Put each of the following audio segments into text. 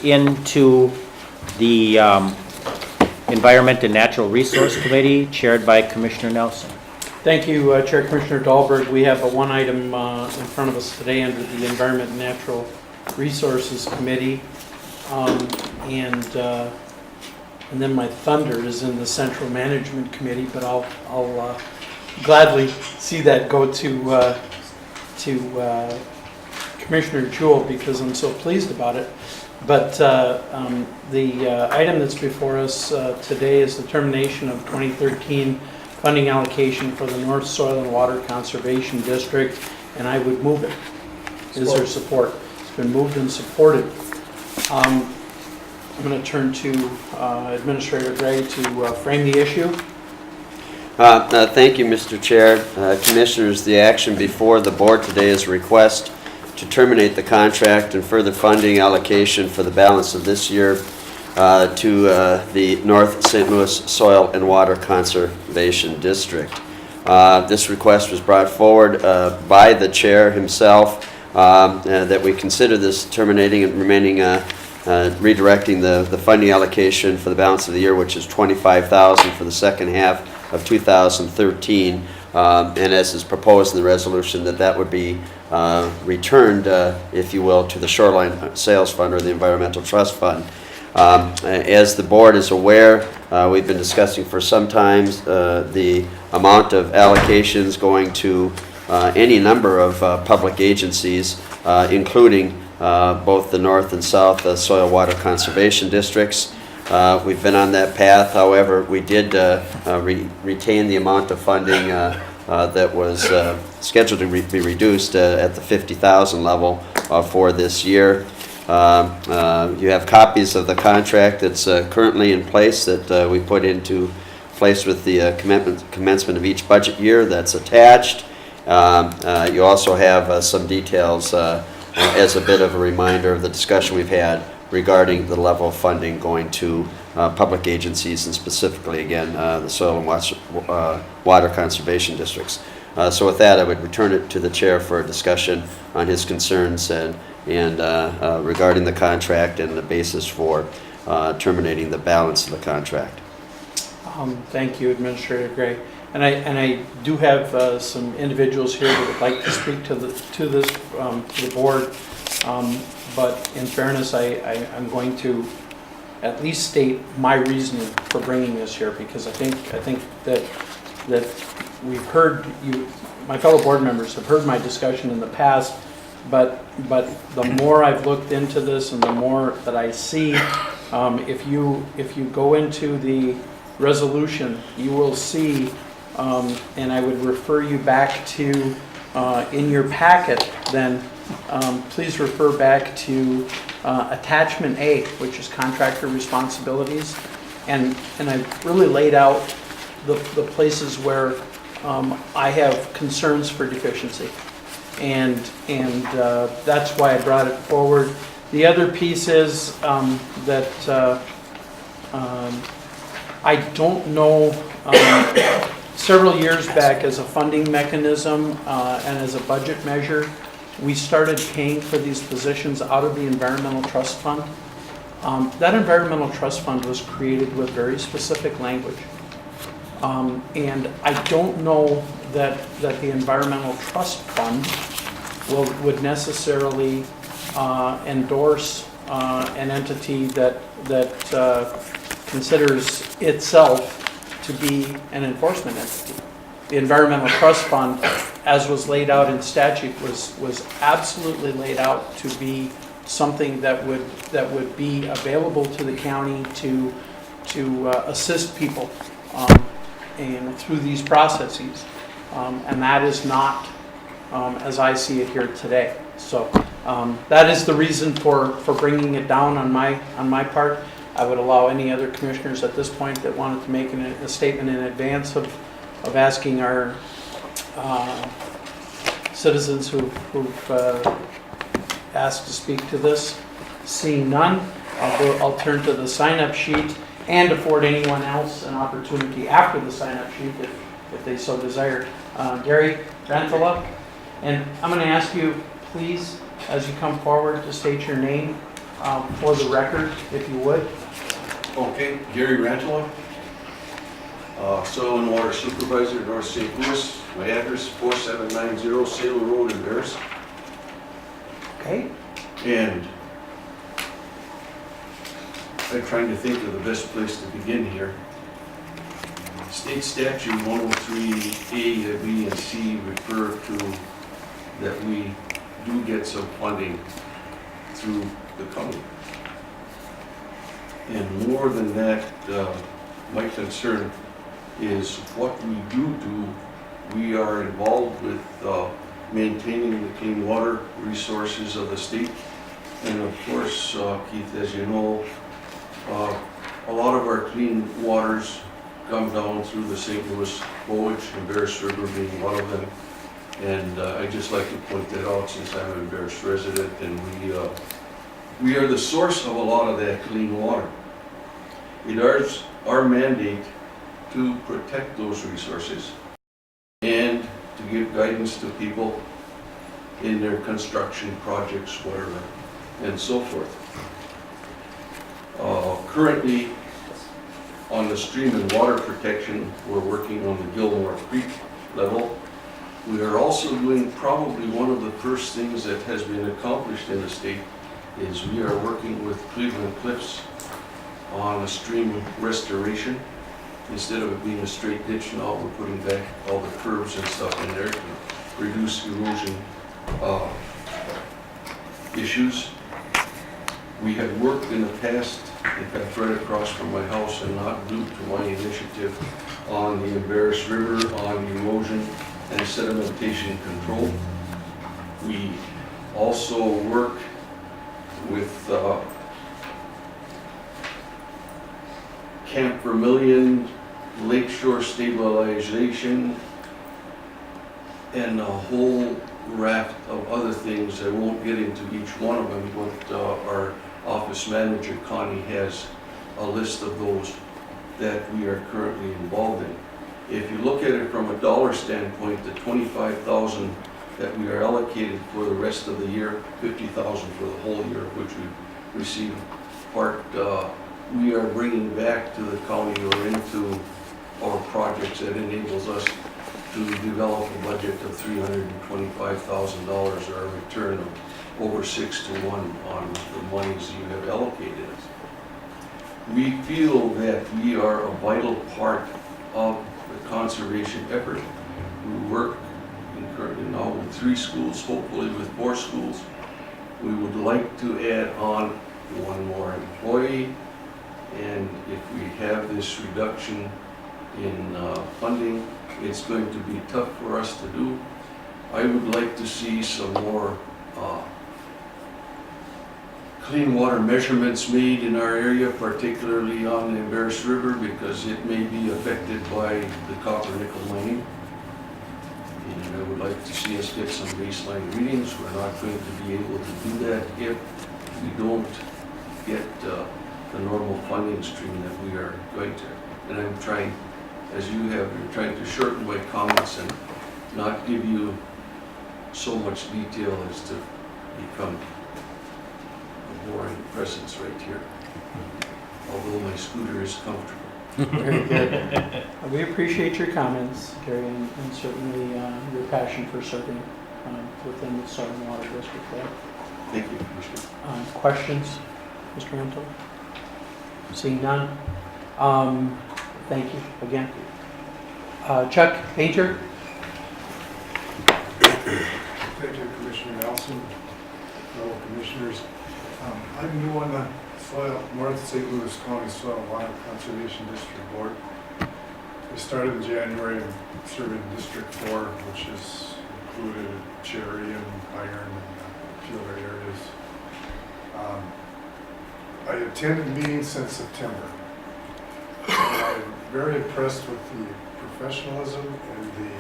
into the Environment and Natural Resource Committee, chaired by Commissioner Nelson. Thank you, Chair Commissioner Dahlberg. We have a one item in front of us today under the Environment and Natural Resources Committee. And then my thunder is in the Central Management Committee, but I'll gladly see that go to Commissioner Jewell because I'm so pleased about it. But the item that's before us today is the termination of 2013 funding allocation for the North Soil and Water Conservation District, and I would move it. Is there support? It's been moved and supported. I'm going to turn to Administrator Gray to frame the issue. Thank you, Mr. Chair. Commissioners, the action before the board today is a request to terminate the contract and further funding allocation for the balance of this year to the North St. Louis Soil and Water Conservation District. This request was brought forward by the chair himself that we consider this terminating and remaining redirecting the funding allocation for the balance of the year, which is $25,000 for the second half of 2013, and as is proposed in the resolution, that would be returned, if you will, to the Shoreline Sales Fund or the Environmental Trust Fund. As the board is aware, we've been discussing for some time the amount of allocations going to any number of public agencies, including both the North and South Soil Water Conservation Districts. We've been on that path. However, we did retain the amount of funding that was scheduled to be reduced at the $50,000 level for this year. You have copies of the contract that's currently in place that we put into place with the commencement of each budget year. That's attached. You also have some details as a bit of a reminder of the discussion we've had regarding the level of funding going to public agencies and specifically, again, the soil and water conservation districts. So with that, I would return it to the chair for a discussion on his concerns and regarding the contract and the basis for terminating the balance of the contract. Thank you, Administrator Gray. And I do have some individuals here that would like to speak to the board. But in fairness, I'm going to at least state my reasoning for bringing this here, because I think that we've heard you, my fellow board members have heard my discussion in the past, but the more I've looked into this and the more that I see, if you go into the resolution, you will see, and I would refer you back to in your packet then. Please refer back to attachment A, which is contractor responsibilities, and I've really laid out the places where I have concerns for deficiency, and that's why I brought it forward. The other piece is that I don't know. Several years back, as a funding mechanism and as a budget measure, we started paying for these positions out of the Environmental Trust Fund. That Environmental Trust Fund was created with very specific language. And I don't know that the Environmental Trust Fund would necessarily endorse an entity that considers itself to be an enforcement entity. The Environmental Trust Fund, as was laid out in statute, was absolutely laid out to be something that would be available to the county to assist people and through these processes, and that is not as I see it here today. So that is the reason for bringing it down on my part. I would allow any other commissioners at this point that wanted to make a statement in advance of asking our citizens who've asked to speak to this. Seeing none, I'll turn to the sign-up sheet and afford anyone else an opportunity after the sign-up sheet if they so desire. Gary Rantola, and I'm going to ask you, please, as you come forward, to state your name for the record, if you would. Okay, Gary Rantala, Soil and Water Supervisor, North St. Louis. My address, 4790 Sailor Road in Bears. Okay. And I'm trying to think of the best place to begin here. State statute 103A, that B and C refer to that we do get some funding through the county. And more than that, my concern is what we do. We are involved with maintaining the clean water resources of the state. And of course, Keith, as you know, a lot of our clean waters come down through the St. Louis Bowage and Bears River being one of them. And I'd just like to point that out since I'm a Bears resident, and we are the source of a lot of that clean water. It is our mandate to protect those resources and to give guidance to people in their construction projects, whatever, and so forth. Currently, on the stream and water protection, we're working on the Gilmore Creek level. We are also doing probably one of the first things that has been accomplished in the state is we are working with Cleveland Cliffs on a stream restoration. Instead of it being a straight ditch now, we're putting back all the curves and stuff in there to reduce erosion issues. We had worked in the past, in fact, right across from my house and not due to my initiative, on the Embarrass River, on erosion and sedimentation control. We also work with Camp Vermilion, lakeshore stabilization, and a whole raft of other things. I won't get into each one of them, but our office manager, Connie, has a list of those that we are currently involved in. If you look at it from a dollar standpoint, the $25,000 that we are allocated for the rest of the year, $50,000 for the whole year, which we receive part, we are bringing back to the county or into our projects that enables us to develop a budget of $325,000, or a return of over 6 to 1 on the monies you have allocated. We feel that we are a vital part of the conservation effort. We work currently now with 3 schools, hopefully with 4 schools. We would like to add on 1 more employee, and if we have this reduction in funding, it's going to be tough for us to do. I would like to see some more clean water measurements made in our area, particularly on the Embarrass River, because it may be affected by the copper nickel mining. And I would like to see us get some baseline readings. We're not going to be able to do that if we don't get the normal funding stream that we are going to. And I'm trying, as you have, you're trying to shorten my comments and not give you so much detail as to become a boring presence right here, although my scooter is comfortable. Very good. We appreciate your comments, Gary, and certainly your passion for serving within the Southern Water District there. Thank you, Commissioner. Questions, Mr. Anto? Seeing none? Thank you again. Chuck Painter? Thank you, Commissioner Nelson, fellow commissioners. I'm new on the North St. Louis County Soil and Water Conservation District Board. I started in January and served in District 4, which is included Cherry and Iron and a few other areas. I attended meetings since September. And I'm very impressed with the professionalism and the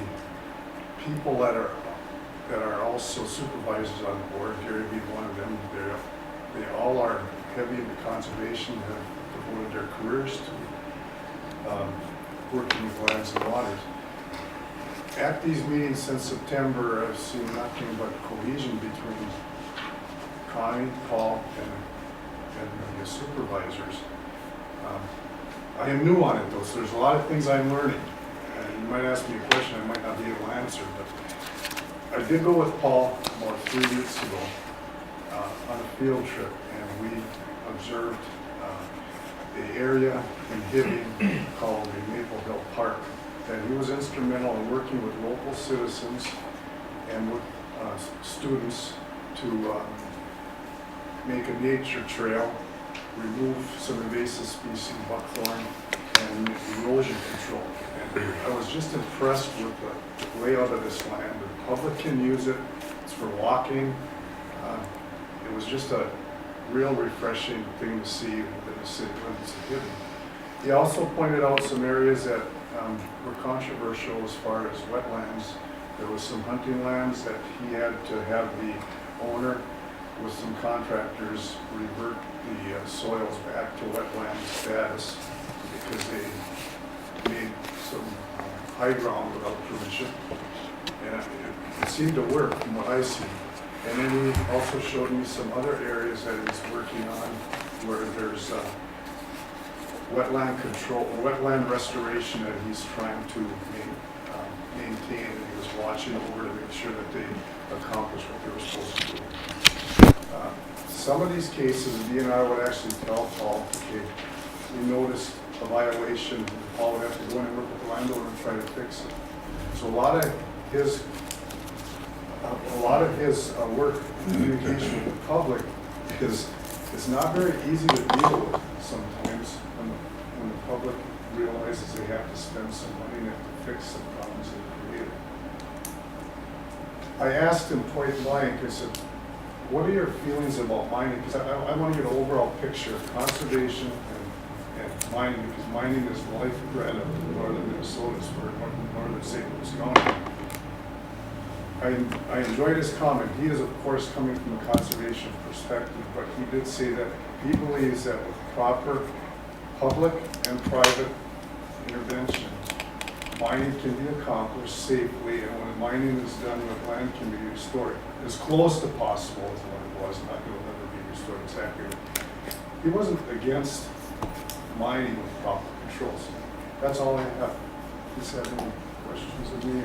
people that are also supervisors on the board, Gary being one of them. They all are heavy into conservation, have devoted their careers to working with lands and waters. At these meetings since September, I've seen nothing but cohesion between Connie, Paul, and and the supervisors. I am new on it though, so there's a lot of things I'm learning. And you might ask me a question I might not be able to answer, but I did go with Paul about 3 weeks ago on a field trip, and we observed the area in Hibbing called the Maple Hill Park. And he was instrumental in working with local citizens and with students to make a nature trail, remove some invasive species, buckthorn, and erosion control. And I was just impressed with the layout of this land. The public can use it, it's for walking. It was just a real refreshing thing to see within the city limits of Hibbing. He also pointed out some areas that were controversial as far as wetlands. There was some hunting lands that he had to have the owner with some contractors revert the soils back to wetland status because they made some high ground without permission. And it seemed to work from what I see. And then he also showed me some other areas that he's working on where there's wetland control, wetland restoration that he's trying to maintain, and he was watching over to make sure that they accomplished what they were supposed to do. Some of these cases, the DNR would actually tell Paul, okay, we noticed a violation, and Paul would have to go in and work with the landowner and try to fix it. So a lot of his work, communication with the public is not very easy to deal with sometimes when the public realizes they have to spend some money to fix some problems they created. I asked him point blank, I said, what are your feelings about mining? Because I want to get an overall picture of conservation and mining, because mining is the lifeblood of northern Minnesota, for northern St. Louis County. I enjoyed his comment. He is, of course, coming from a conservation perspective, but he did say that he believes that with proper public and private intervention, mining can be accomplished safely, and when mining is done, the land can be restored as close to possible as what it was. Not going to never be restored exactly. He wasn't against mining with proper controls. That's all I have. He's had no questions of me.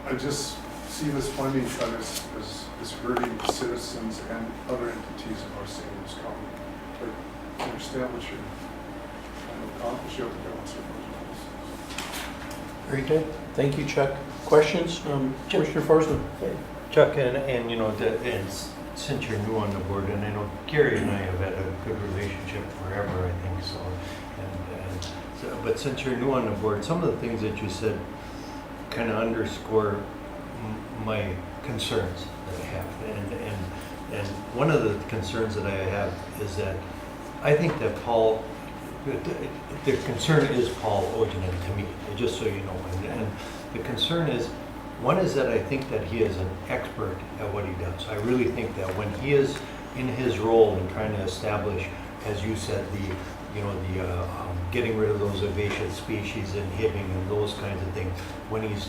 I just see this funding cut as hurting citizens and other entities in our St. Louis County. But I understand what you're trying to accomplish. You have to balance your budget. Very good. Thank you, Chuck. Questions? Commissioner Forsman? Chuck, and you know, and since you're new on the board, and I know Gary and I have had a good relationship forever, I think so. But since you're new on the board, some of the things that you said kind of underscore my concerns that I have. And one of the concerns that I have is that I think that Paul, the concern is Paul Ojinen to me, just so you know. And the concern is, one is that I think that he is an expert at what he does. I really think that when he is in his role in trying to establish, as you said, getting rid of those invasive species and Hibbing and those kinds of things, when he's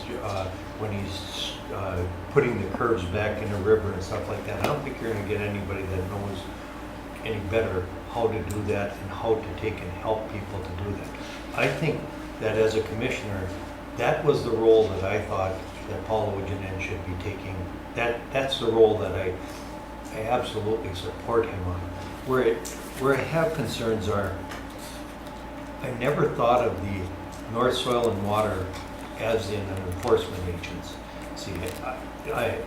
putting the curves back in the river and stuff like that, I don't think you're going to get anybody that knows any better how to do that and how to take and help people to do that. I think that as a commissioner, that was the role that I thought that Paul Ojinen should be taking. That's the role that I absolutely support him on. Where I have concerns are, I never thought of the North Soil and Water as in an enforcement agency. I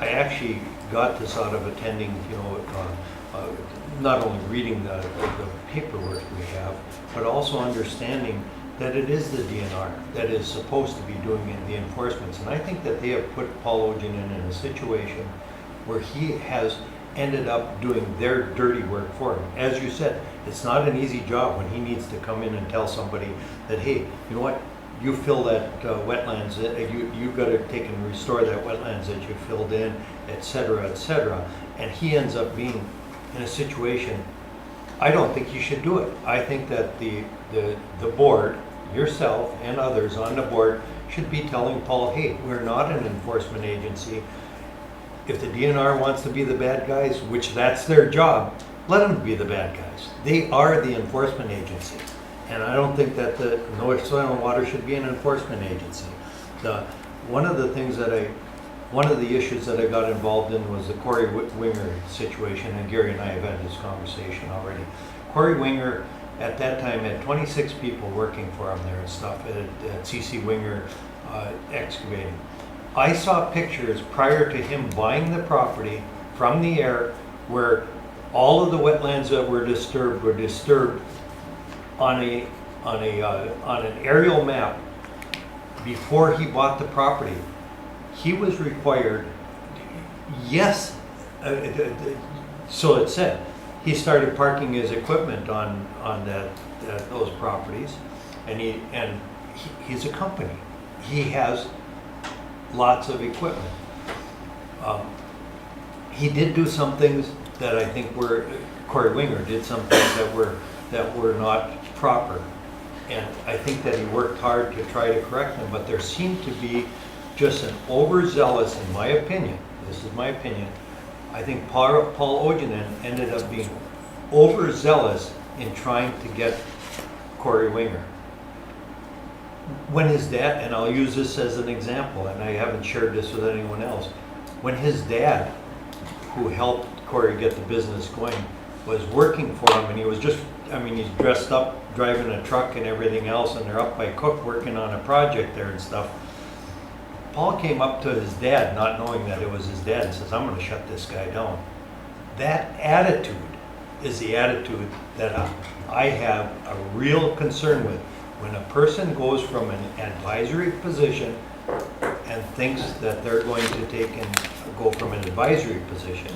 actually got this out of attending, not only reading the paperwork we have, but also understanding that it is the DNR that is supposed to be doing the enforcements. And I think that they have put Paul Ojinen in a situation where he has ended up doing their dirty work for him. As you said, it's not an easy job when he needs to come in and tell somebody that, hey, you know what, you fill that wetlands, you've got to take and restore that wetlands that you filled in, et cetera, and he ends up being in a situation, I don't think you should do it. I think that the board, yourself and others on the board, should be telling Paul, hey, we're not an enforcement agency. if the DNR wants to be the bad guys, which that's their job, let them be the bad guys. They are the enforcement agency. And I don't think that the North Soil and Water should be an enforcement agency. One of the issues that I got involved in was the Corey Winger situation, and Gary and I have had this conversation already. Corey Winger, at that time, had 26 people working for him there and stuff at CC Winger Excavating. I saw pictures prior to him buying the property from the air where all of the wetlands that were disturbed on an aerial map before he bought the property. He was required, yes, so it said, he started parking his equipment on those properties, and he's a company. He has lots of equipment. He did do some things that I think Corey Winger did some things that were not proper. And I think that he worked hard to try to correct them, but there seemed to be just an overzealous, in my opinion, this is my opinion, I think Paul Ojanen ended up being overzealous in trying to get Corey Winger. When his dad, and I'll use this as an example, and I haven't shared this with anyone else, when his dad, who helped Corey get the business going, was working for him, and he was just, he's dressed up, driving a truck and everything else, and they're up by Cook working on a project there and stuff. Paul came up to his dad, not knowing that it was his dad, and says, I'm going to shut this guy down. That attitude is the attitude that I have a real concern with. When a person goes from an advisory position and thinks that they're going to take and go from an advisory position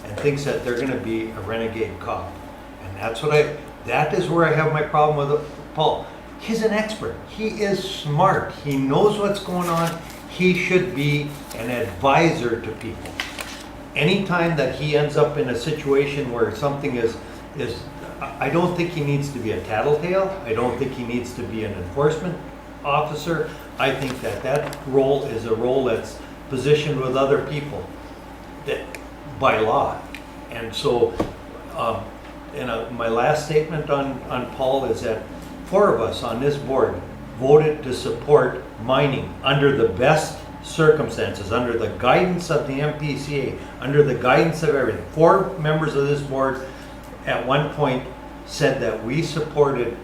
and thinks that they're going to be a renegade cop. And that is where I have my problem with Paul. He's an expert. He is smart. He knows what's going on. He should be an advisor to people. Anytime that he ends up in a situation where something is I don't think he needs to be a tattletale. I don't think he needs to be an enforcement officer. I think that role is a role that's positioned with other people that by law. And so my last statement on Paul is that 4 of us on this board voted to support mining under the best circumstances, under the guidance of the MPCA, under the guidance of everything. 4 members of this board at one point said that we supported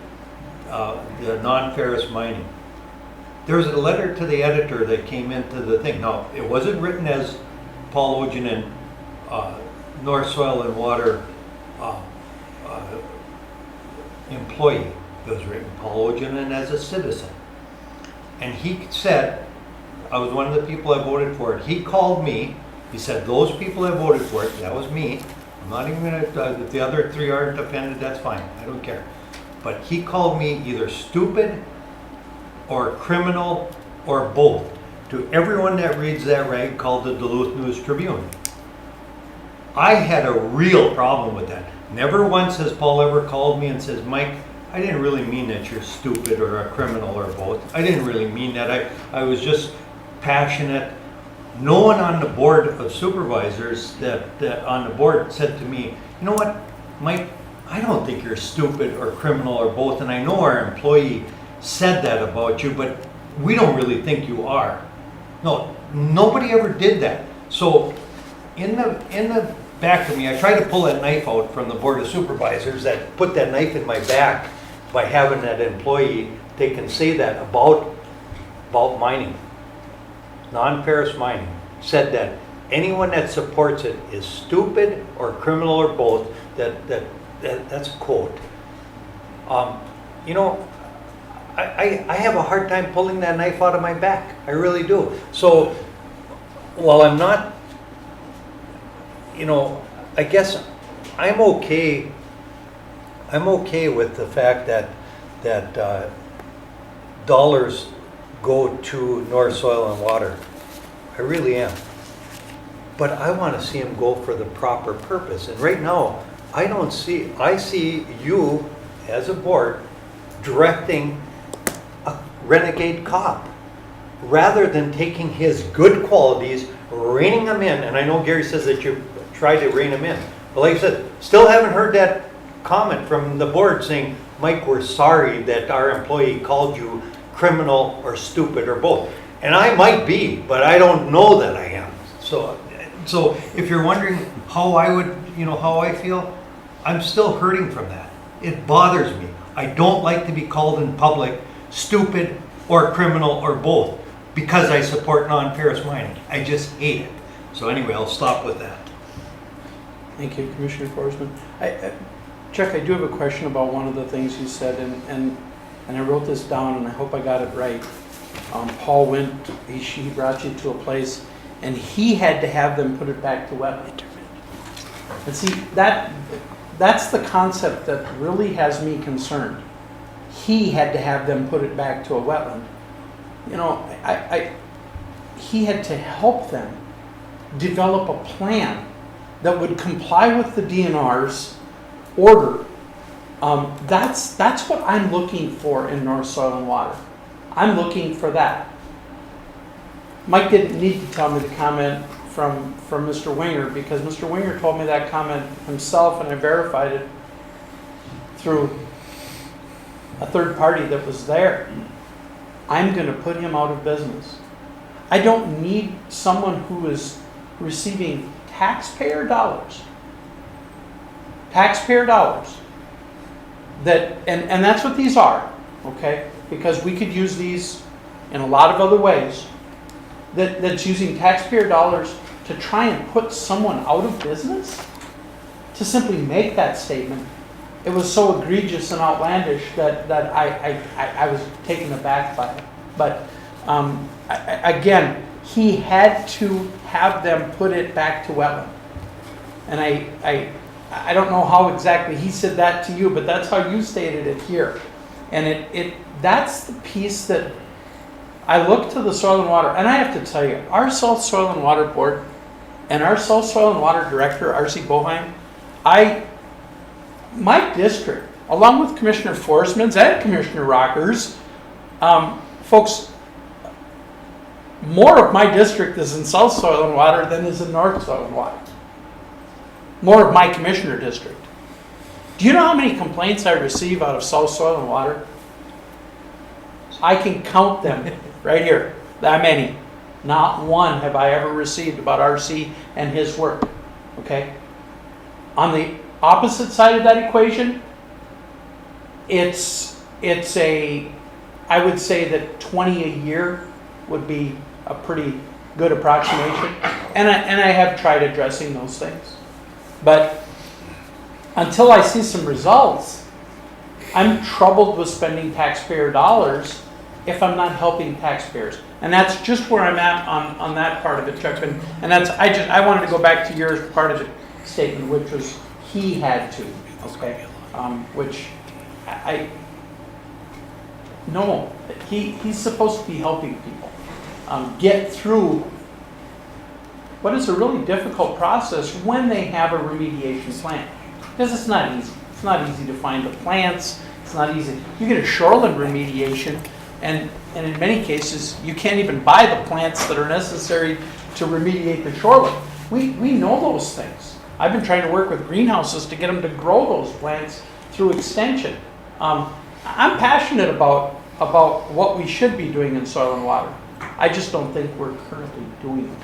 the non-ferrous mining. There was a letter to the editor that came into the thing. Now, it wasn't written as Paul Ojanen, North Soil and Water employee. It was written Paul Ojanen as a citizen. And he said, I was one of the people that voted for it. He called me. He said, those people that voted for it, that was me. I'm not even going to, if the other 3 aren't offended, that's fine. I don't care. But he called me either stupid or criminal or both. To everyone that reads that rag called the Duluth News Tribune. I had a real problem with that. Never once has Paul ever called me and says, Mike, I didn't really mean that you're stupid or a criminal or both. I didn't really mean that. I was just passionate. No one on the board of supervisors that on the board said to me, you know what, Mike, I don't think you're stupid or criminal or both, and I know our employee said that about you, but we don't really think you are. No, nobody ever did that. So in the back of me, I tried to pull that knife out from the board of supervisors that put that knife in my back by having that employee, they can say that about mining. Non-ferrous mining, said that anyone that supports it is stupid or criminal or both. That's a quote. I have a hard time pulling that knife out of my back. I really do. So while I'm not, I guess I'm okay with the fact that dollars go to North Soil and Water. I really am. But I want to see them go for the proper purpose. And right now, I see you as a board directing a renegade cop rather than taking his good qualities, reining them in, and I know Gary says that you tried to rein them in, but like I said, still haven't heard that comment from the board saying, Mike, we're sorry that our employee called you criminal or stupid or both. And I might be, but I don't know that I am. So if you're wondering how I would, how I feel, I'm still hurting from that. It bothers me. I don't like to be called in public stupid or criminal or both because I support non-ferrous mining. I just hate it. So anyway, I'll stop with that. Thank you, Commissioner Forsman. Chuck, I do have a question about one of the things you said, and I wrote this down, and I hope I got it right. Paul went, he brought you to a place, and he had to have them put it back to wetland. And see, that's the concept that really has me concerned. He had to have them put it back to a wetland. He had to help them develop a plan that would comply with the DNR's order. That's what I'm looking for in North Soil and Water. I'm looking for that. Mike didn't need to tell me the comment from Mr. Winger, because Mr. Winger told me that comment himself, and I verified it through a third party that was there. I'm going to put him out of business. I don't need someone who is receiving taxpayer dollars. Taxpayer dollars. And that's what these are, okay? Because we could use these in a lot of other ways. That's using taxpayer dollars to try and put someone out of business? To simply make that statement, it was so egregious and outlandish that I was taken aback by it. But again, he had to have them put it back to wetland. And I don't know how exactly he said that to you, but that's how you stated it here. And that's the piece that I look to the Soil and Water, and I have to tell you, our South Soil and Water Board and our South Soil and Water Director, R.C. Boheim, my district, along with Commissioner Forsman's and Commissioner Rocker's, folks, more of my district is in South Soil and Water than is in North Soil and Water. More of my commissioner district. Do you know how many complaints I receive out of South Soil and Water? I can count them right here. That many. Not one have I ever received about RC and his work. Okay? On the opposite side of that equation, it's I would say that 20 a year would be a pretty good approximation. And I have tried addressing those things. But until I see some results, I'm troubled with spending taxpayer dollars if I'm not helping taxpayers. And that's just where I'm at on that part of it, Chuck. And that's I wanted to go back to your part of the statement, which was he had to, okay? Which no, he's supposed to be helping people get through what is a really difficult process when they have a remediation plan. Because it's not easy. It's not easy to find the plants. It's not easy. You get a shoreline remediation, and in many cases, you can't even buy the plants that are necessary to remediate the shoreline. We know those things. I've been trying to work with greenhouses to get them to grow those plants through extension. I'm passionate about what we should be doing in soil and water. I just don't think we're currently doing it.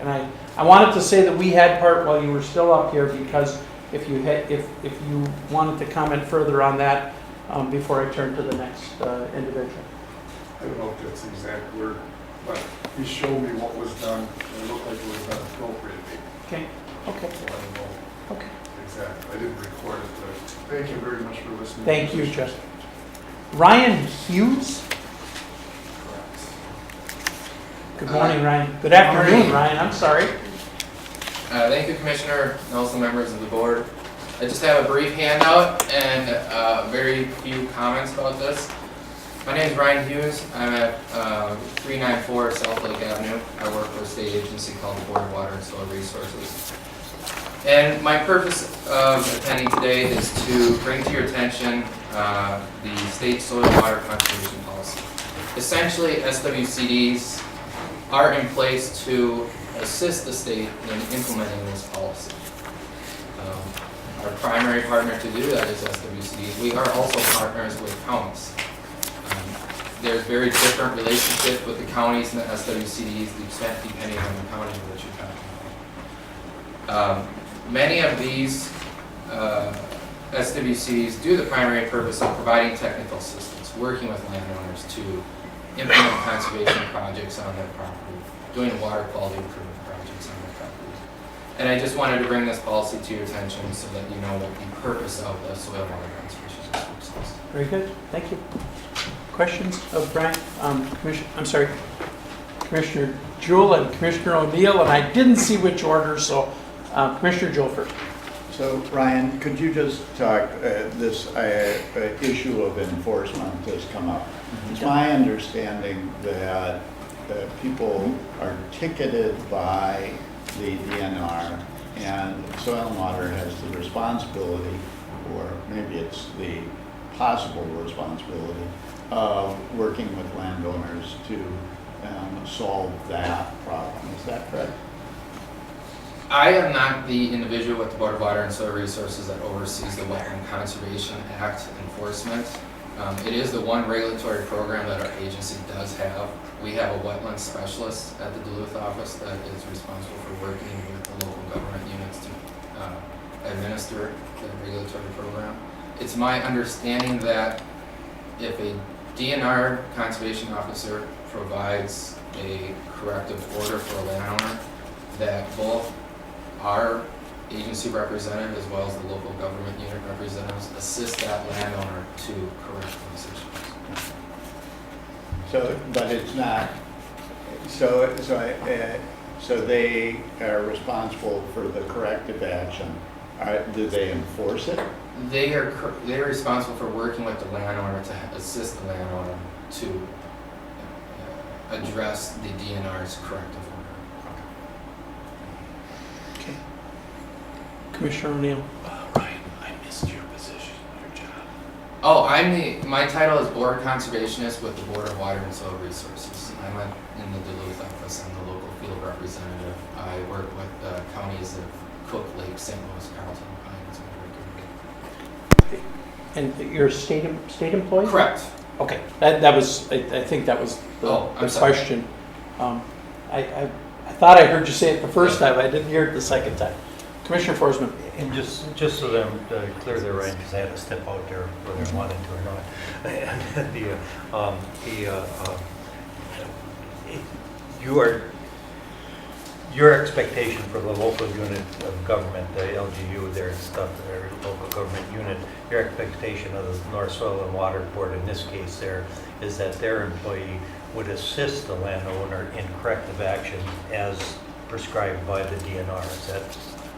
And I wanted to say that we had part while you were still up here, because if you wanted to comment further on that before I turn to the next individual. I don't know if that's the exact word, but he showed me what was done, and it looked like it was done appropriately. Okay. So I don't know Okay. exactly. I didn't record it, but thank you very much for listening. Thank you, Jeff. Ryan Hughes. Good morning, Ryan. Good afternoon, Ryan. I'm sorry. Thank you, Commissioner, and also members of the board. I just have a brief handout and very few comments about this. My name is Ryan Hughes. I'm at 394 South Lake Avenue. I work for a state agency called the Board of Water and Soil Resources. And my purpose of attending today is to bring to your attention the state soil and water conservation policy. Essentially, SWCDs are in place to assist the state in implementing this policy. Our primary partner to do that is SWCDs. We are also partners with counties. There's very different relationship with the counties and the SWCDs, depending on the county that you're talking about. Many of these SWCDs do the primary purpose of providing technical assistance, working with landowners to implement conservation projects on their property, doing water quality improvement projects on their property. And I just wanted to bring this policy to your attention so that you know what the purpose of the soil and water conservation district is. Very good, thank you. Questions of Brian? Commissioner Jewell and Commissioner O'Neill, and I didn't see which order, so Commissioner Jewell first. So Ryan, could you just talk, this issue of enforcement has come up. It's my understanding that people are ticketed by the DNR and Soil and Water has the responsibility, or maybe it's the possible responsibility, of working with landowners to solve that problem. Is that correct? I am not the individual with the Board of Water and Soil Resources that oversees the Wetland Conservation Act enforcement. It is the one regulatory program that our agency does have. We have a wetland specialist at the Duluth office that is responsible for working with the local government units to administer the regulatory program. It's my understanding that if a DNR conservation officer provides a corrective order for a landowner, that both our agency representative as well as the local government unit representatives assist that landowner to correct those issues. So, but it's not, so they are responsible for the corrective action. Do they enforce it? They are responsible for working with the landowner to assist the landowner to address the DNR's corrective order. Okay. Commissioner O'Neill. Ryan, I missed your position, your job. Oh, my title is Board Conservationist with the Board of Water and Soil Resources. I'm in the Duluth office. I'm the local field representative. I work with the counties of Cook, Lake, St. Louis, Carlton, Pines, and And you're a state employee? correct. Okay, that was, I think that was Oh, I'm the sorry. question. I thought I heard you say it the first time, I didn't hear it the second time. Commissioner Forsman. And just so that I'm clear there, Ryan, because I had to step out there whether I wanted to or not. And your expectation for the local unit of government, the LGU there and stuff, their local government unit, your expectation of the North Soil and Water Board in this case there is that their employee would assist the landowner in corrective action as prescribed by the DNR. Is that?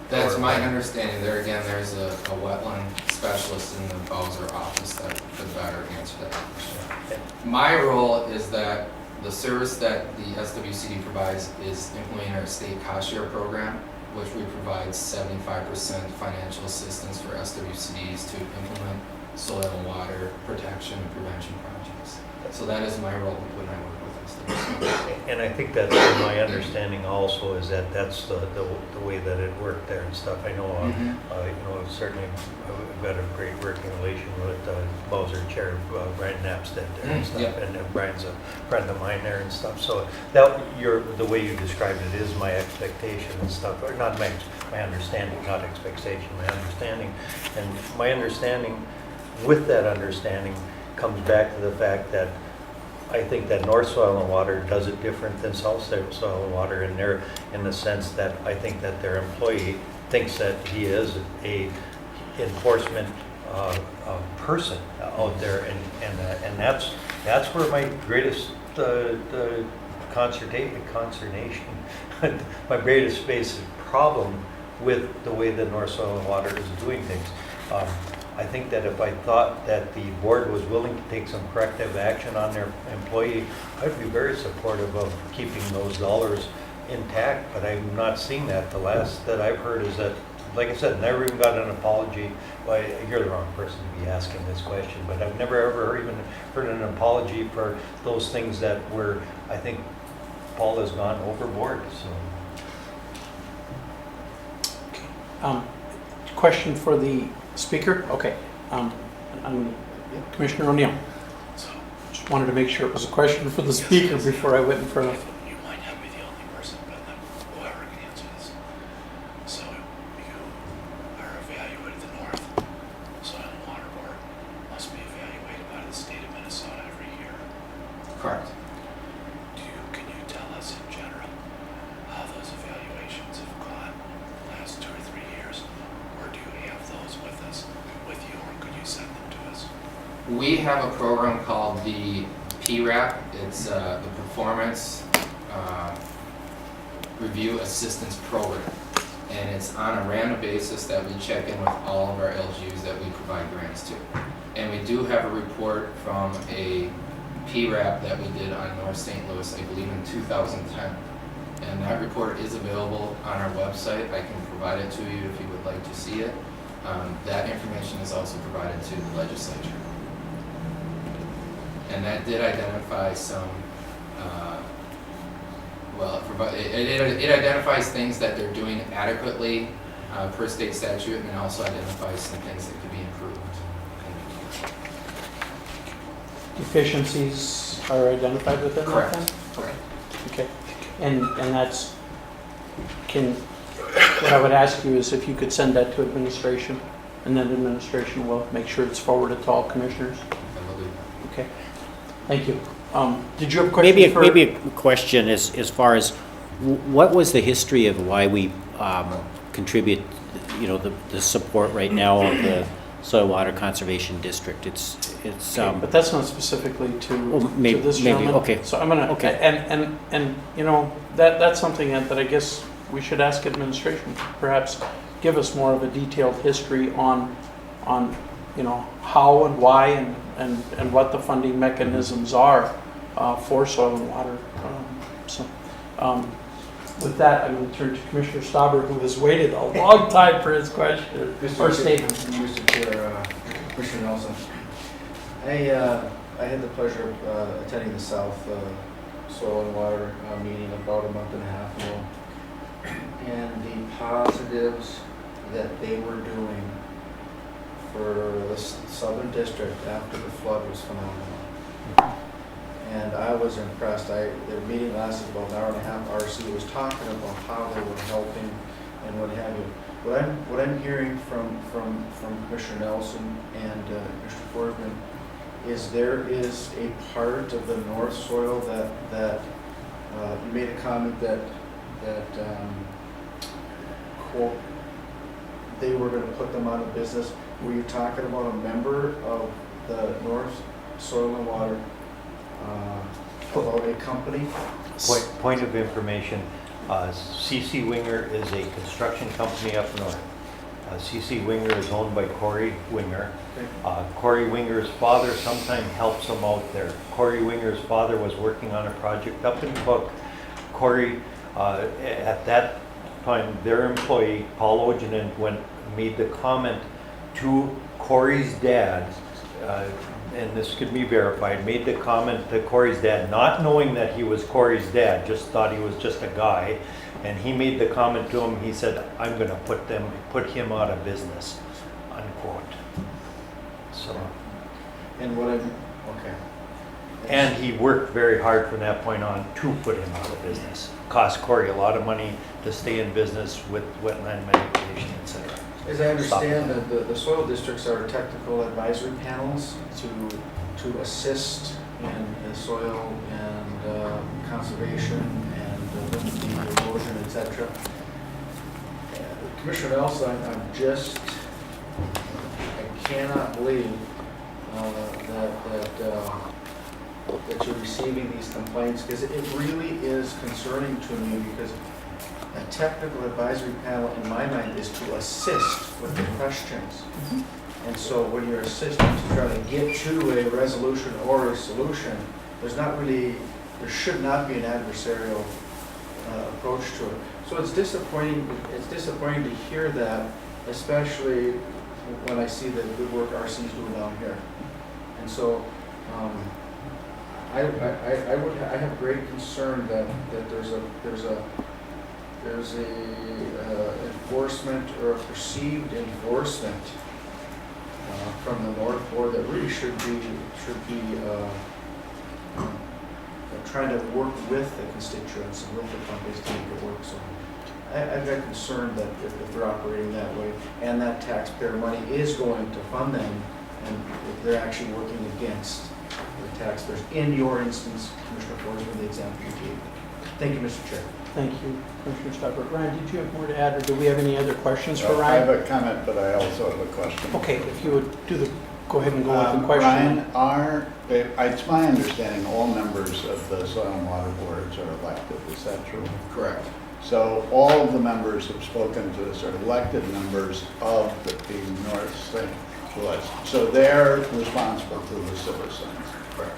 That's my understanding. There again, there's a wetland specialist in the Bowser office that could better answer that question. My role is that the service that the SWCD provides is implementing our state cost share program, which we provide 75% financial assistance for SWCDs to implement soil and water protection and prevention projects. So that is my role when I work with SWCD. And I think that's my understanding also is that that's the way that it worked there and stuff. I know, certainly we've got a great working relation with Bowser Chair Brian Napstead there and stuff, Yeah. and Brian's a friend of mine there and stuff. So that the way you described it is my expectation and stuff, or not my understanding, not expectation, my understanding. And my understanding, with that understanding, comes back to the fact that I think that North Soil and Water does it different than South Soil and Water in the sense that I think that their employee thinks that he is a enforcement person out there, and that's where my greatest consternation, my greatest basic problem with the way that North Soil and Water is doing things. I think that if I thought that the board was willing to take some corrective action on their employee, I'd be very supportive of keeping those dollars intact, but I'm not seeing that. The last that I've heard is that, like I said, never even got an apology. Well, you're the wrong person to be asking this question, but I've never ever even heard an apology for those things that were, I think Paul has gone overboard, so. Question for the speaker? Okay. Commissioner O'Neill. So, Just wanted to make sure it was a question for the speaker before I went in front of. you might not be the only person, but then whoever can answer this. So, you are evaluated the North Soil and Water Board must be evaluated by the state of Minnesota every year. Correct. Can you tell us in general how those evaluations have gone the last 2 or 3 years? Or do you have those with you, or could you send them to us? We have a program called the PRAP. It's the Performance Review Assistance Program. And it's on a random basis that we check in with all of our LGUs that we provide grants to. And we do have a report from a PRAP that we did on North St. Louis, I believe in 2010. And that report is available on our website. I can provide it to you if you would like to see it. That information is also provided to the legislature. And that did identify some, it identifies things that they're doing adequately per state statute, and it also identifies some things that could be improved. Deficiencies are identified within that Correct. then? Correct. Okay. And that's, what I would ask you is if you could send that to administration, and then administration will make sure it's forwarded to all commissioners. I will do that. Okay. Thank you. Did you have a question for? Maybe a question as far as what was the history of why we contribute, the support right now of the Soil Water Conservation District? It's Okay, but that's not specifically to maybe, this gentleman. okay. So I'm gonna, Okay. and that's something that I guess we should ask administration, perhaps give us more of a detailed history on how and why and what the funding mechanisms are for soil and water. With that, I'm going to turn to Commissioner Stauber, who has waited a long time for his question or statement. Mr. Chair, Commissioner Nelson. I had the pleasure of attending the South Soil and Water meeting about a month and a half ago. And the positives that they were doing for the Southern District after the flood was phenomenal. And I was impressed. The meeting lasted about an hour and a half. RC was talking about how they were helping and what have you. What I'm hearing from Commissioner Nelson and Mr. Forsman is there is a part of the North Soil that you made a comment that quote, they were going to put them out of business. Were you talking about a member of the North Soil and Water, about a company? Point of information, CC Winger is a construction company up north. CC Winger is owned by Corey Winger. Corey Winger's father sometimes helps him out there. Corey Winger's father was working on a project up in Cook. Corey, at that time, their employee, Paul Ojanen, made the comment to Corey's dad, and this could be verified, made the comment to Corey's dad, not knowing that he was Corey's dad, just thought he was just a guy, and he made the comment to him, he said, I'm going to put him out of business, unquote. So. And what I'm, okay. And he worked very hard from that point on to put him out of business. Cost Corey a lot of money to stay in business with wetland manipulation, etc. As I understand, the soil districts are technical advisory panels to assist in the soil and conservation and the erosion, etc. Commissioner Nelson, I cannot believe that you're receiving these complaints, because it really is concerning to me, because a technical advisory panel, in my mind, is to assist with the questions. And so when you're assisting to try to get to a resolution or a solution, there should not be an adversarial approach to it. So it's disappointing to hear that, especially when I see the good work RC's doing down here. And so I have great concern that there's there's a enforcement or a perceived enforcement from the North Board that really should be trying to work with the constituents and with the companies to make it work. So I've got concern that if they're operating that way and that taxpayer money is going to fund them, and if they're actually working against the taxpayers. In your instance, Commissioner Ford, with the example you gave. Thank you, Mr. Chair. Thank you, Commissioner Stubbert. Ryan, did you have more to add, or do we have any other questions for I have Ryan? a comment, but I also have a question. Okay, if you would go ahead and go with the question. Ryan, it's my understanding all members of the soil and water boards are elected, is that true? Correct. So all of the members who've spoken to us are elected members of the North St. Louis. So they're responsible to the citizens. Correct.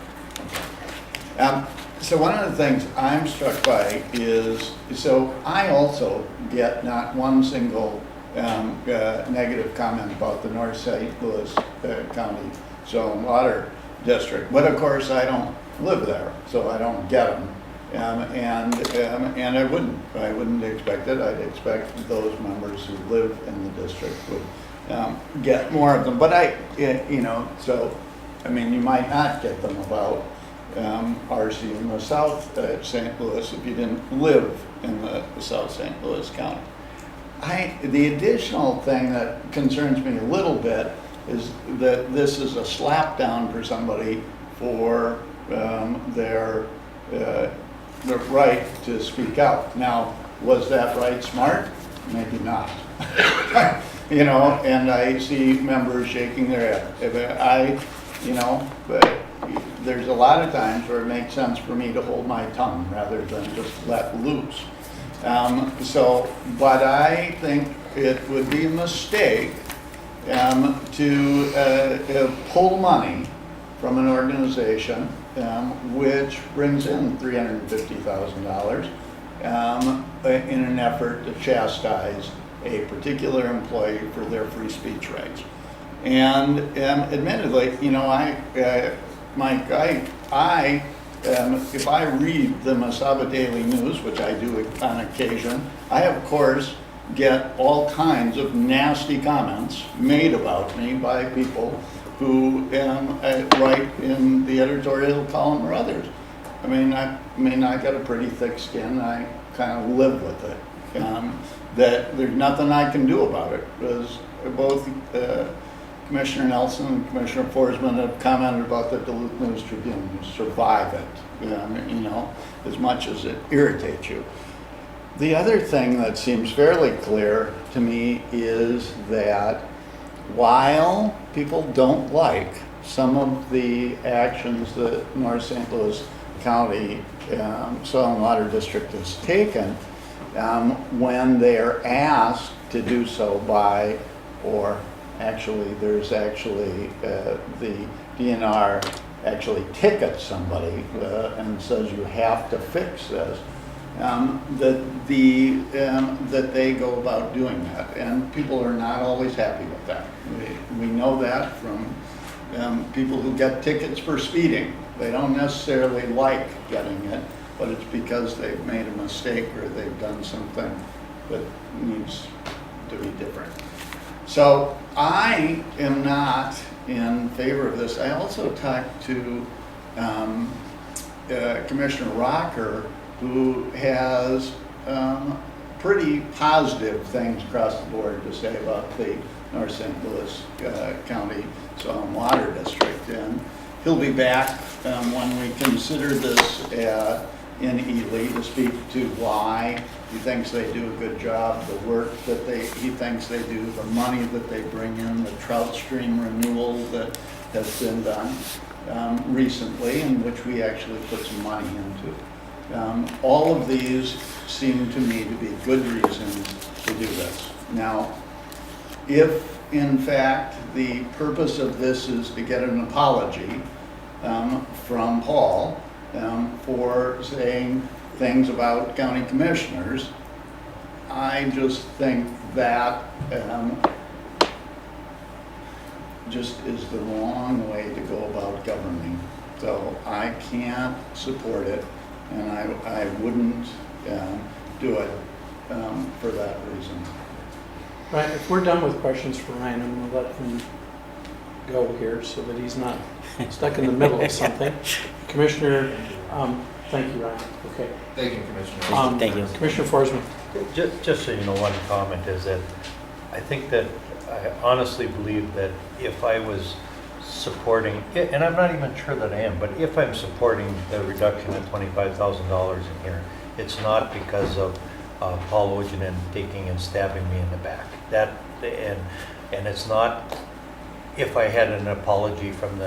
So one of the things I'm struck by is, so I also get not one single negative comment about the North St. Louis County Soil and Water District, but of course I don't live there, so I don't get them. And I wouldn't expect it. I'd expect those members who live in the district would get more of them. But so, I mean, you might not get them about RC in the South St. Louis if you didn't live in the South St. Louis County. The additional thing that concerns me a little bit is that this is a slap down for somebody for their right to speak out. Now, was that right smart? Maybe not. And I see members shaking their head. But there's a lot of times where it makes sense for me to hold my tongue rather than just let loose. But I think it would be a mistake to pull money from an organization which brings in $350,000 in an effort to chastise a particular employee for their free speech rights. And admittedly, Mike, if I read the Mesaba Daily News, which I do on occasion, I of course get all kinds of nasty comments made about me by people who write in the editorial column or others. I mean, I got a pretty thick skin. I kind of live with it. That there's nothing I can do about it, because both Commissioner Nelson and Commissioner Forsman have commented about the Duluth News Tribune. You survive it, as much as it irritates you. The other thing that seems fairly clear to me is that while people don't like some of the actions that North St. Louis County Soil and Water District has taken, when they are asked to do so by, or actually there's actually the DNR actually tickets somebody and says you have to fix this, that they go about doing that, and people are not always happy with that. We know that from people who get tickets for speeding. They don't necessarily like getting it, but it's because they've made a mistake or they've done something that needs to be different. So I am not in favor of this. I also talked to Commissioner Rocker, who has pretty positive things across the board to say about the North St. Louis County Soil and Water District. And he'll be back when we consider this in Ely to speak to why he thinks they do a good job, the work that he thinks they do, the money that they bring in, the trout stream renewal that has been done recently, in which we actually put some money into. All of these seem to me to be good reasons to do this. Now, if in fact the purpose of this is to get an apology from Paul for saying things about county commissioners, I just think that just is the wrong way to go about governing. So I can't support it, and I wouldn't do it for that reason. Right, if we're done with questions for Ryan, I'm gonna let him go here so that he's not stuck in the middle of something. Commissioner, thank you, Ryan, okay. Thank you, Commissioner. Thank you. Commissioner Forsman. Just so you know, one comment is that I think that I honestly believe that if I was supporting, and I'm not even sure that I am, but if I'm supporting the reduction of $25,000 in here, it's not because of Paul Ojanen taking and stabbing me in the back. And it's not if I had an apology from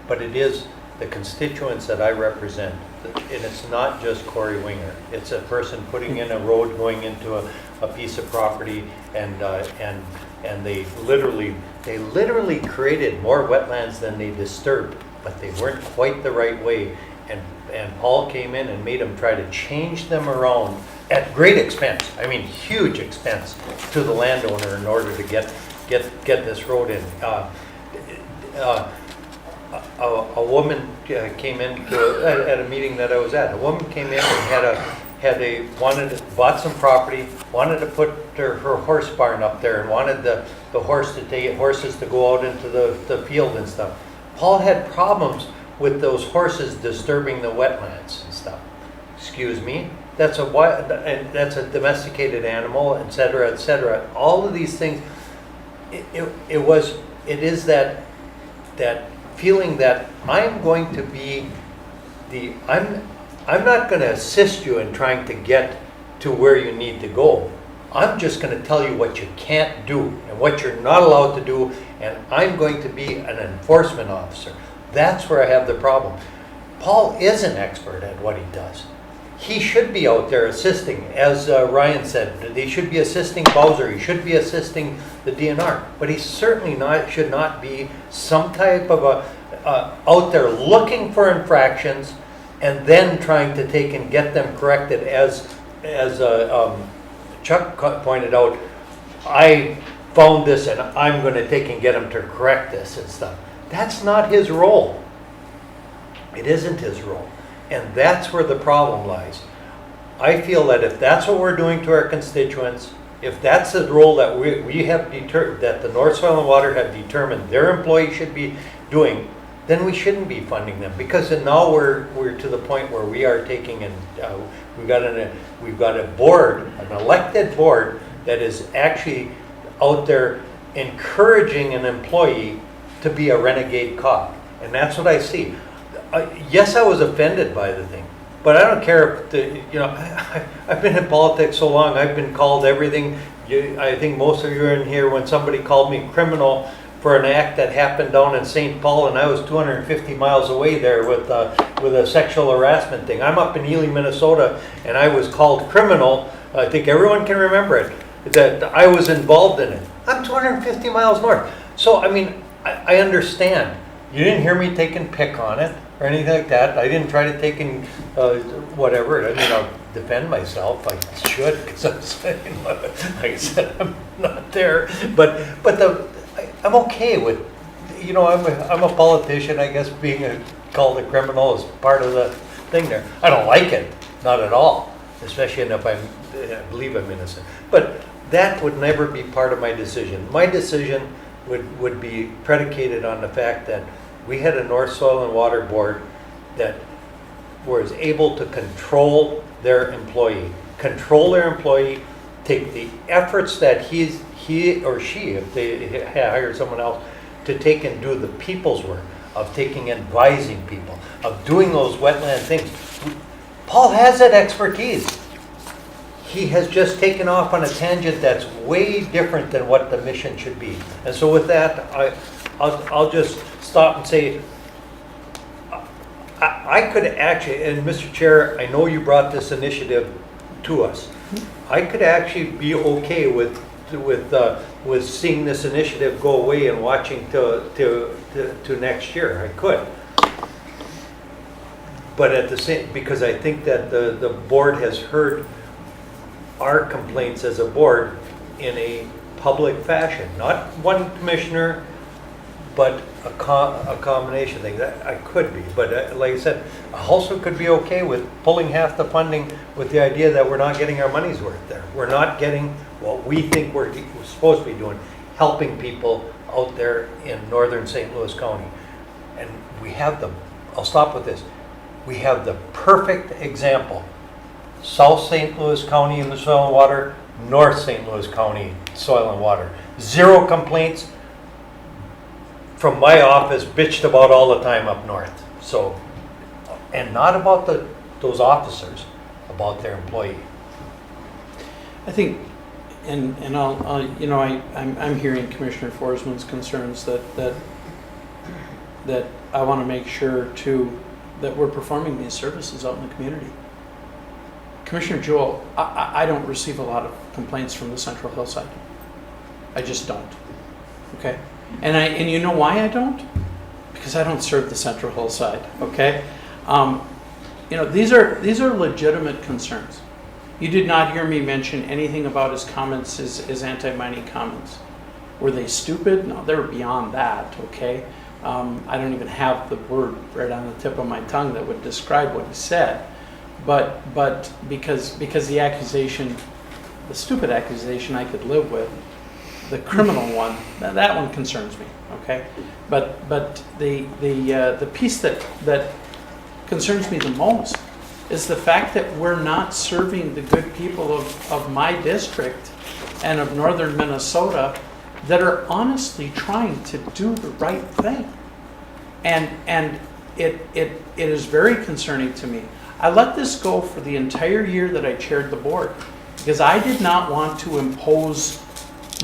but it is the constituents that I represent. And it's not just Corey Winger. It's a person putting in a road going into a piece of property, and they literally created more wetlands than they disturbed, but they weren't quite the right way. And Paul came in and made them try to change them around at great expense. I mean, huge expense to the landowner in order to get this road in. A woman came in at a meeting that I was at. A woman came in and bought some property, wanted to put her horse barn up there, and wanted the horses to go out into the field and stuff. Paul had problems with those horses disturbing the wetlands and stuff. Excuse me? That's a domesticated animal, et cetera, et cetera. All of these things. It is that feeling that I'm going to be I'm not going to assist you in trying to get to where you need to go. I'm just going to tell you what you can't do and what you're not allowed to do, and I'm going to be an enforcement officer. That's where I have the problem. Paul is an expert at what he does. He should be out there assisting, as Ryan said. They should be assisting Bowser. He should be assisting the DNR. But he certainly should not be some type of out there looking for infractions and then trying to take and get them corrected. As Chuck pointed out, I found this and I'm going to take and get him to correct this and stuff. That's not his role. It isn't his role. And that's where the problem lies. I feel that if that's what we're doing to our constituents, if that's the role that we have that the North Soil and Water have determined their employees should be doing, then we shouldn't be funding them, because now we're to the point where we are taking and we've got a board, an elected board, that is actually out there encouraging an employee to be a renegade cop, and that's what I see. Yes, I was offended by the thing, but I don't care if I've been in politics so long. I've been called everything. I think most of you are in here when somebody called me criminal for an act that happened down in St. Paul, and I was 250 miles away there with a sexual harassment thing. I'm up in Ely, Minnesota, and I was called criminal. I think everyone can remember it, that I was involved in it. I'm 250 miles north. So, I mean, I understand. You didn't hear me taking pick on it or anything like that. I didn't try to take in whatever. I mean, I'll defend myself. I should, because I'm saying, like I said, I'm not there. But I'm okay with, I'm a politician. I guess being called a criminal is part of the thing there. I don't like it, not at all, especially if I believe I'm innocent. But that would never be part of my decision. My decision would be predicated on the fact that we had a North Soil and Water Board that was able to control their employee, take the efforts that he or she, if they hire someone else, to take and do the people's work, of taking and advising people, of doing those wetland things. Paul has that expertise. He has just taken off on a tangent that's way different than what the mission should be. And so with that, I'll just stop and say, I could actually, and Mr. Chair, I know you brought this initiative to us. I could actually be okay with seeing this initiative go away and watching to next year. I could. But at the same, because I think that the board has heard our complaints as a board in a public fashion, not one commissioner but a combination thing, that I could be, but like I said, I also could be okay with pulling half the funding with the idea that we're not getting our money's worth there. We're not getting what we think we're supposed to be doing, helping people out there in northern St. Louis County. And we have I'll stop with this, we have the perfect example. South St. Louis County in the soil and water, North St. Louis County soil and water. 0 complaints. From my office, bitched about all the time up north. So, and not about those officers, about their employee. I think, and I'm hearing Commissioner Forsman's concerns that I want to make sure too that we're performing these services out in the community. Commissioner Jewell, I don't receive a lot of complaints from the Central Hillside. I just don't. Okay, and you know why I don't? Because I don't serve the Central Hillside. Okay, these are legitimate concerns. You did not hear me mention anything about his comments, his anti-mining comments. Were they stupid? No, they were beyond that. Okay, I don't even have the word right on the tip of my tongue that would describe what he said. But because the accusation, the stupid accusation, I could live with. The criminal one, that one concerns me. Okay, but the piece that concerns me the most is the fact that we're not serving the good people of my district and of northern Minnesota that are honestly trying to do the right thing, and it is very concerning to me. I let this go for the entire year that I chaired the board because I did not want to impose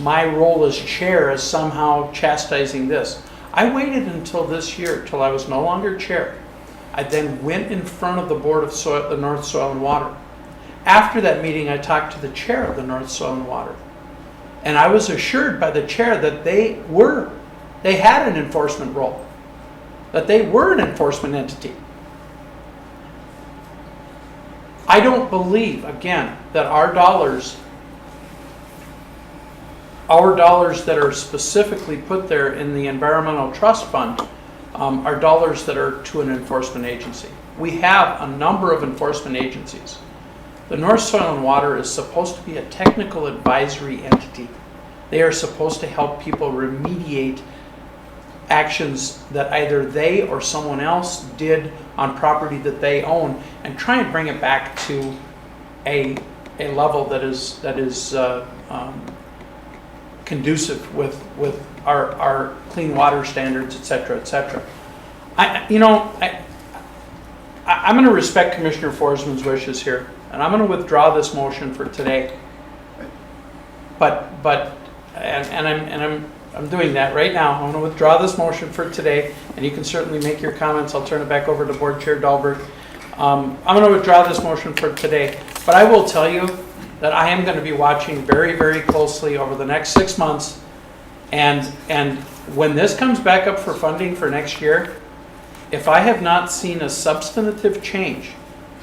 my role as chair as somehow chastising this. I waited until this year, till I was no longer chair. I then went in front of the board of the North Soil and Water. After that meeting, I talked to the chair of the North Soil and Water. And I was assured by the chair that they had an enforcement role, that they were an enforcement entity. I don't believe, again, that our dollars that are specifically put there in the Environmental Trust Fund are dollars that are to an enforcement agency. We have a number of enforcement agencies. The North Soil and Water is supposed to be a technical advisory entity. They are supposed to help people remediate actions that either they or someone else did on property that they own and try and bring it back to a level that is conducive with our clean water standards, et cetera, et cetera. I'm going to respect Commissioner Forsman's wishes here, and I'm going to withdraw this motion for today. I'm doing that right now. I'm going to withdraw this motion for today, and you can certainly make your comments. I'll turn it back over to Board Chair Dahlberg. I'm going to withdraw this motion for today, but I will tell you that I am going to be watching very, very closely over the next 6 months, and when this comes back up for funding for next year, if I have not seen a substantive change,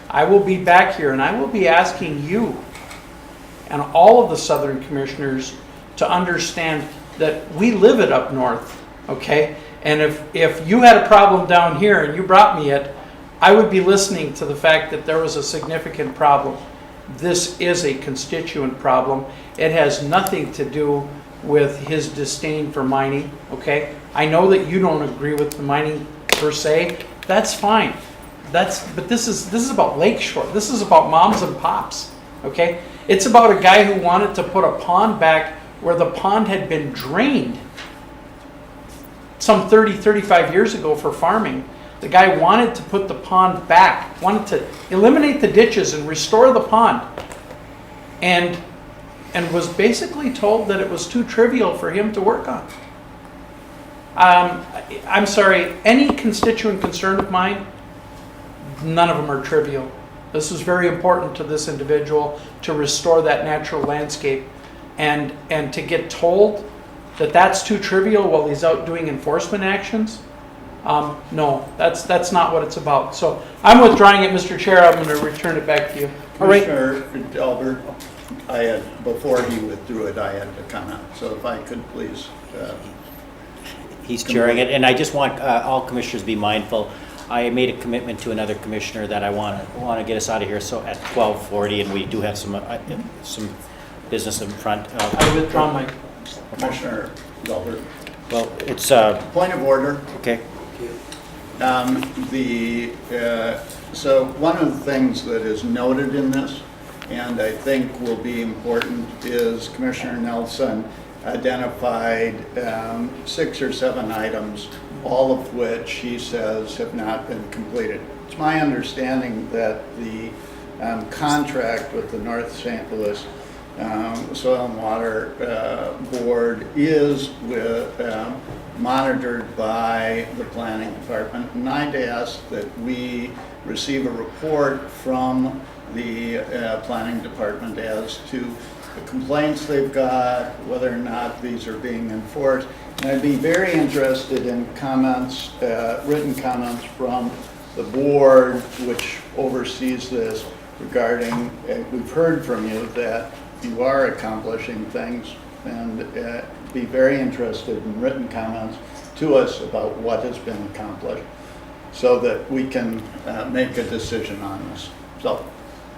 I will be back here and I will be asking you and all of the Southern Commissioners to understand that we live it up north, okay? And if you had a problem down here and you brought me it, I would be listening to the fact that there was a significant problem. This is a constituent problem. It has nothing to do with his disdain for mining, okay? I know that you don't agree with the mining per se. That's fine. But this is about Lakeshore. This is about moms and pops, okay? It's about a guy who wanted to put a pond back where the pond had been drained some 30, 35 years ago for farming. The guy wanted to put the pond back, wanted to eliminate the ditches and restore the pond, and was basically told that it was too trivial for him to work on. I'm sorry, any constituent concern of mine, none of them are trivial. This is very important to this individual to restore that natural landscape, and to get told that that's too trivial while he's out doing enforcement actions. No, that's not what it's about. So I'm withdrawing it, Mr. Chair. I'm going to return it back to you. All right. Commissioner Delbert, before he withdrew it, I had a comment. So if I could please. He's chairing it, and I just want all commissioners to be mindful. I made a commitment to another commissioner that I want to get us out of here, so at 12:40, and we do have some business in front. I withdraw my, Commissioner Gilbert. Well, it's, Point of order. okay. So one of the things that is noted in this, and I think will be important, is Commissioner Nelson identified 6 or 7 items, all of which he says have not been completed. It's my understanding that the contract with the North St. Louis Soil and Water Board is monitored by the planning department, and I'd ask that we receive a report from the planning department as to the complaints they've got, whether or not these are being enforced. And I'd be very interested in comments, written comments from the board which oversees this regarding, we've heard from you that you are accomplishing things, and be very interested in written comments to us about what has been accomplished so that we can make a decision on this. So,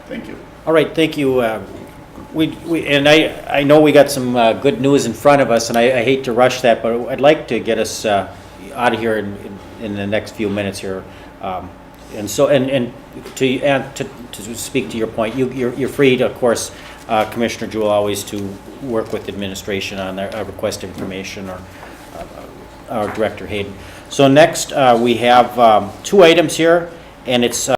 thank you. All right, thank you. And I know we got some good news in front of us, and I hate to rush that, but I'd like to get us out of here in the next few minutes here. And so, and to speak to your point, you're free to, of course, Commissioner Jewell, always to work with administration on their request information, or Director Hayden. So next, we have 2 items here, and it's